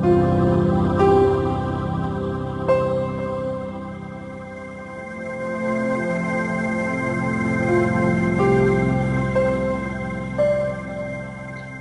Hi,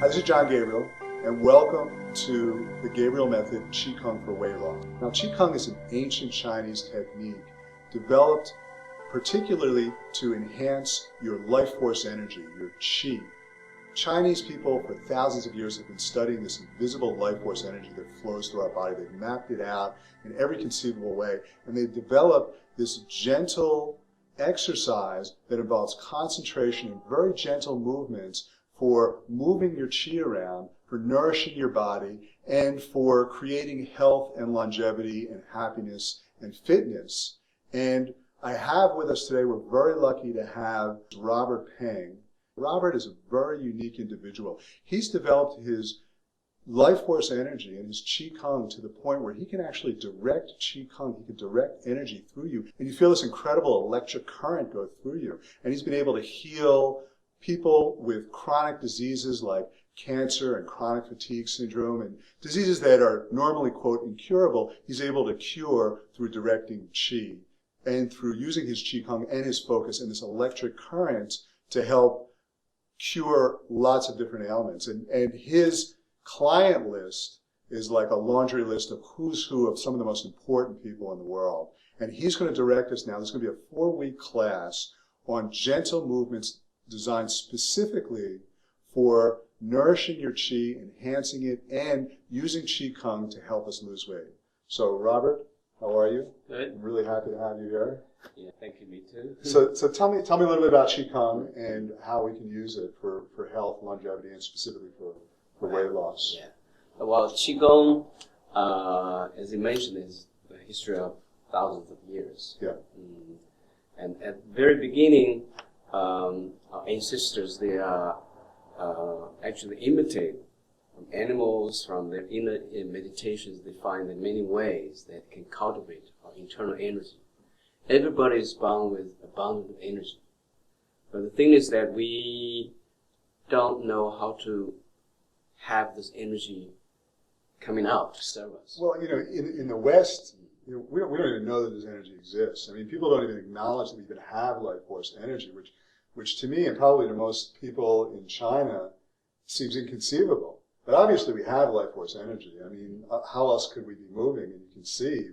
this is John Gabriel, and welcome to the Gabriel Method Qigong for Weight Loss. Now, Qigong is an ancient Chinese technique developed particularly to enhance your life force energy, your qi. Chinese people for thousands of years have been studying this invisible life force energy that flows through our body. They've mapped it out in every conceivable way, and they've developed this gentle exercise that involves concentration and very gentle movements for moving your qi around, for nourishing your body, and for creating health and longevity and happiness and fitness. And I have with us today, we're very lucky to have Robert Peng. Robert is a very unique individual. He's developed his life force energy and his Qigong to the point where he can actually direct Qigong, he can direct energy through you, and you feel this incredible electric current go through you. And he's been able to heal people with chronic diseases like cancer and chronic fatigue syndrome and diseases that are normally, quote, incurable. He's able to cure through directing qi and through using his Qigong and his focus and this electric current to help cure lots of different ailments. And his client list is like a laundry list of who's who of some of the most important people in the world. And he's going to direct us now. There's going to be a 4-week class on gentle movements designed specifically for nourishing your qi, enhancing it, and using Qigong to help us lose weight. So, Robert, how are you? Good. I'm really happy to have you here. Yeah, thank you. Me too. So tell me a little bit about Qigong and how we can use it for health, longevity, and specifically for weight loss. Yeah. Well, Qigong, as you mentioned, is a history of thousands of years. Yeah. And at the very beginning, our ancestors, they actually imitate from animals, from their inner meditations. They find in many ways that can cultivate our internal energy. Everybody is born with abundant energy. But the thing is that we don't know how to have this energy coming out to serve us. Well, in the West, we don't even know that this energy exists. I mean, people don't even acknowledge that we even have life force energy, which to me and probably to most people in China seems inconceivable. But obviously we have life force energy. I mean, how else could we be moving? And you can see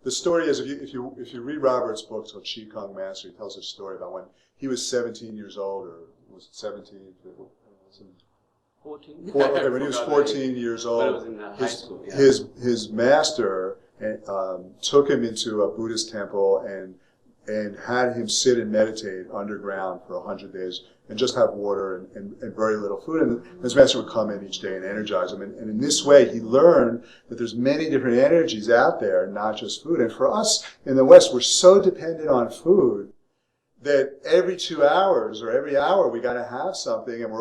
the story is if you read Robert's book called Qigong Master, he tells a story about when he was 17 years old, or was it 17? 14. Okay, when he was 14 years old, but it was in high school. Yeah. his master took him into a Buddhist temple and had him sit and meditate underground for 100 days and just have water and very little food. And his master would come in each day and energize him. And in this way, he learned that there's many different energies out there, not just food. And for us in the West, we're so dependent on food that every 2 hours or every hour we got to have something, and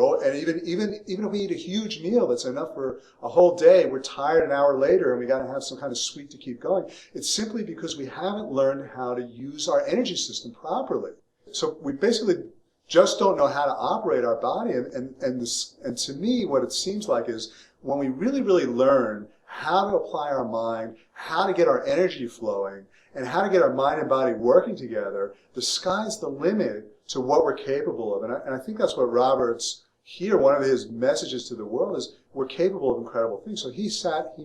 even if we eat a huge meal that's enough for a whole day, we're tired an hour later and we got to have some kind of sweet to keep going. It's simply because we haven't learned how to use our energy system properly. So we basically just don't know how to operate our body. And to me, what it seems like is when we really learn how to apply our mind, how to get our energy flowing, and how to get our mind and body working together, the sky's the limit to what we're capable of. And I think that's what Robert's here, one of his messages to the world is we're capable of incredible things. So he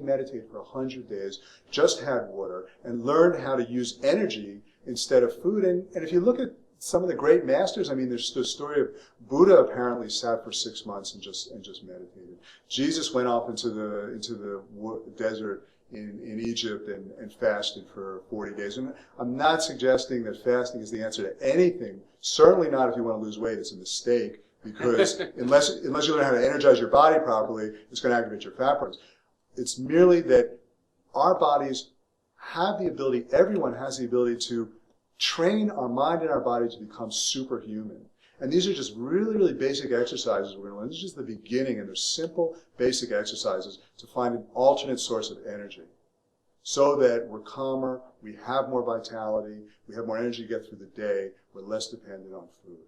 meditated for 100 days, just had water, and learned how to use energy instead of food. And if you look at some of the great masters, I mean, there's the story of Buddha apparently sat for 6 months and just meditated. Jesus went off into the desert in Egypt and fasted for 40 days. And I'm not suggesting that fasting is the answer to anything. Certainly not if you want to lose weight. It's a mistake because unless you learn how to energize your body properly, it's going to activate your fat burns. It's merely that our bodies have the ability, everyone has the ability to train our mind and our body to become superhuman. And these are just really basic exercises we're going to learn. This is just the beginning, and they're simple, basic exercises to find an alternate source of energy so that we're calmer, we have more vitality, we have more energy to get through the day, we're less dependent on food.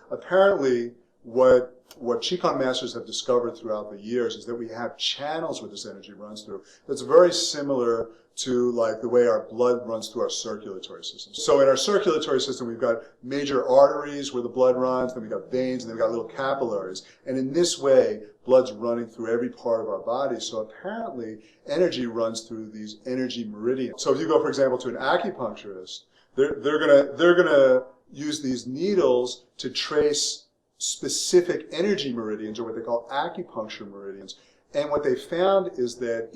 Apparently, what Qigong masters have discovered throughout the years is that we have channels where this energy runs through. That's very similar to like the way our blood runs through our circulatory system. So in our circulatory system, we've got major arteries where the blood runs, then we've got veins, and then we've got little capillaries. And in this way, blood's running through every part of our body. So apparently, energy runs through these energy meridians. So if you go, for example, to an acupuncturist, they're gonna use these needles to trace specific energy meridians, or what they call acupuncture meridians. And what they found is that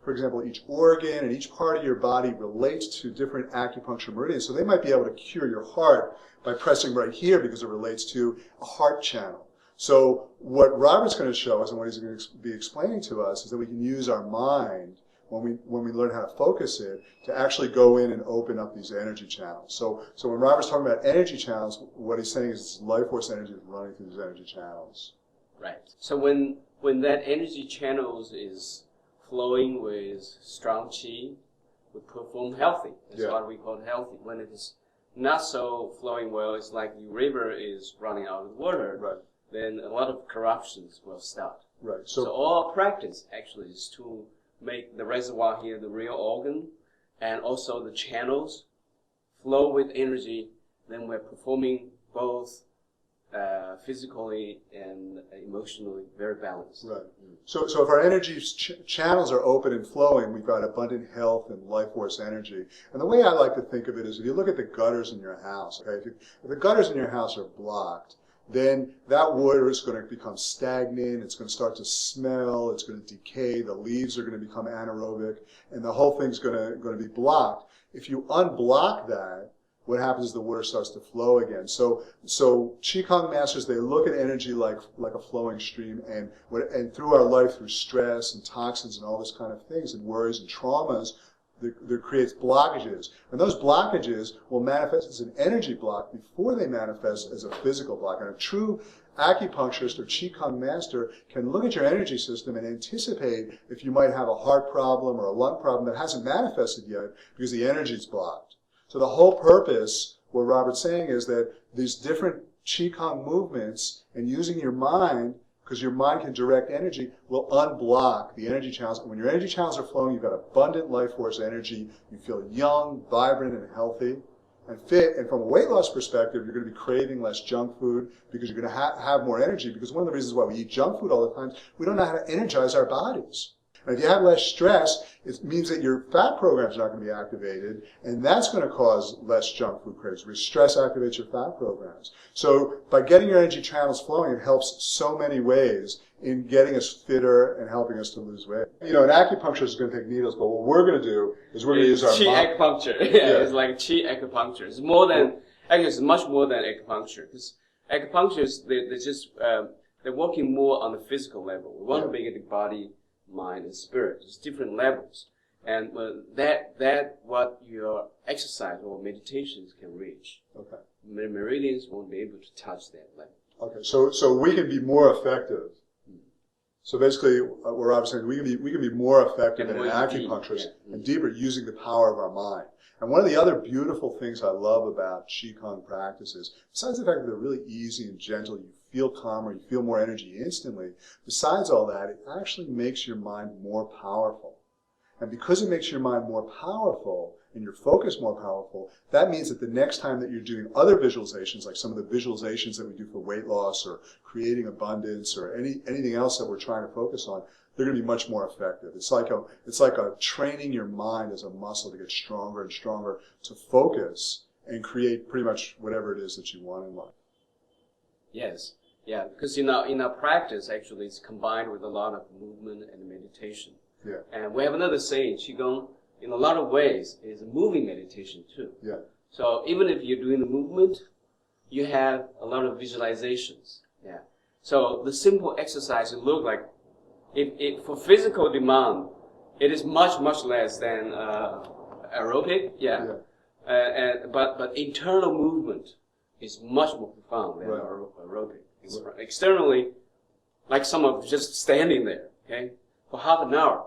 for example, each organ and each part of your body relates to different acupuncture meridians. So they might be able to cure your heart by pressing right here because it relates to a heart channel. So what Robert's going to show us and what he's going to be explaining to us is that we can use our mind when we learn how to focus it to actually go in and open up these energy channels. So when Robert's talking about energy channels, what he's saying is life force energy is running through these energy channels. Right. So when that energy channels is flowing with strong qi, we perform healthy. That's what we call healthy. When it is not so flowing well, it's like the river is running out of water. Right. Then a lot of corruptions will start. Right. So all our practice actually is to make the reservoir here the real organ, and also the channels flow with energy. Then we're performing both physically and emotionally very balanced. Right. So if our energy channels are open and flowing, we've got abundant health and life force energy. And the way I like to think of it is if you look at the gutters in your house, okay, if the gutters in your house are blocked, then that water is going to become stagnant, it's going to start to smell, it's going to decay, the leaves are going to become anaerobic, and the whole thing's going to be blocked. If you unblock that, what happens is the water starts to flow again. So Qigong masters, they look at energy like a flowing stream, and through our life, through stress and toxins and all this kind of things, and worries and traumas, there creates blockages. And those blockages will manifest as an energy block before they manifest as a physical block. And a true acupuncturist or Qigong master can look at your energy system and anticipate if you might have a heart problem or a lung problem that hasn't manifested yet because the energy is blocked. So the whole purpose, what Robert's saying, is that these different Qigong movements and using your mind, because your mind can direct energy, will unblock the energy channels. And when your energy channels are flowing, you've got abundant life force energy. You feel young, vibrant, and healthy and fit. And from a weight loss perspective, you're going to be craving less junk food because you're going to have more energy. Because one of the reasons why we eat junk food all the time, we don't know how to energize our bodies. And if you have less stress, it means that your fat programs are not going to be activated, and that's going to cause less junk food cravings, because stress activates your fat programs. So by getting your energy channels flowing, it helps so many ways in getting us fitter and helping us to lose weight. You know, an acupuncturist is going to take needles, but what we're going to do is we're going to use our Qi acupuncture. Yeah, it's like Qi acupuncture. It's more than, actually it's much more than acupuncture, because acupuncturists, they're working more on the physical level. We want to make the body, mind, and spirit. There's different levels. And that what your exercise or meditations can reach. Okay. Meridians won't be able to touch that level. Okay, so we can be more effective. So basically, what Rob's saying, we can be more effective in an acupuncturist and deeper using the power of our mind. And one of the other beautiful things I love about Qigong practices, besides the fact that they're really easy and gentle, you feel calmer, you feel more energy instantly, besides all that, it actually makes your mind more powerful. And because it makes your mind more powerful and your focus more powerful, that means that the next time that you're doing other visualizations, like some of the visualizations that we do for weight loss or creating abundance or anything else that we're trying to focus on, they're going to be much more effective. It's like a training your mind as a muscle to get stronger and stronger to focus and create pretty much whatever it is that you want in life. Yes, yeah, because in our practice, actually, it's combined with a lot of movement and meditation. Yeah. And we have another saying, Qigong, in a lot of ways, is a moving meditation too. Yeah. So even if you're doing the movement, you have a lot of visualizations. Yeah. So the simple exercise, it look like, for physical demand, it is much less than aerobic. Yeah. But internal movement is much more profound than aerobic. It's externally, like someone just standing there, okay, for half an hour.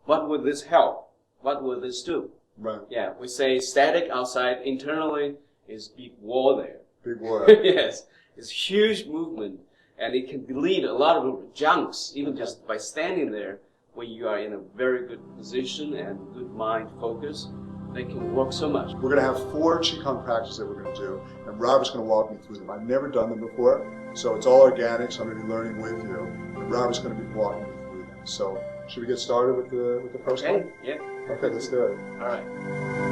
What would this help? What would this do? Right. Yeah, we say static outside. Internally is big wall there. Big wall. Yes, it's huge movement, And it can relieve a lot of junks, even just by standing there. When you are in a very good position and good mind focus, they can work so much. We're going to have 4 Qigong practices that we're going to do, and Robert's going to walk me through them. I've never done them before, so it's all organic, so I'm going to be learning with you, and Robert's going to be walking me through them. So should we get started with the first one? Yeah. Okay, let's do it. All right.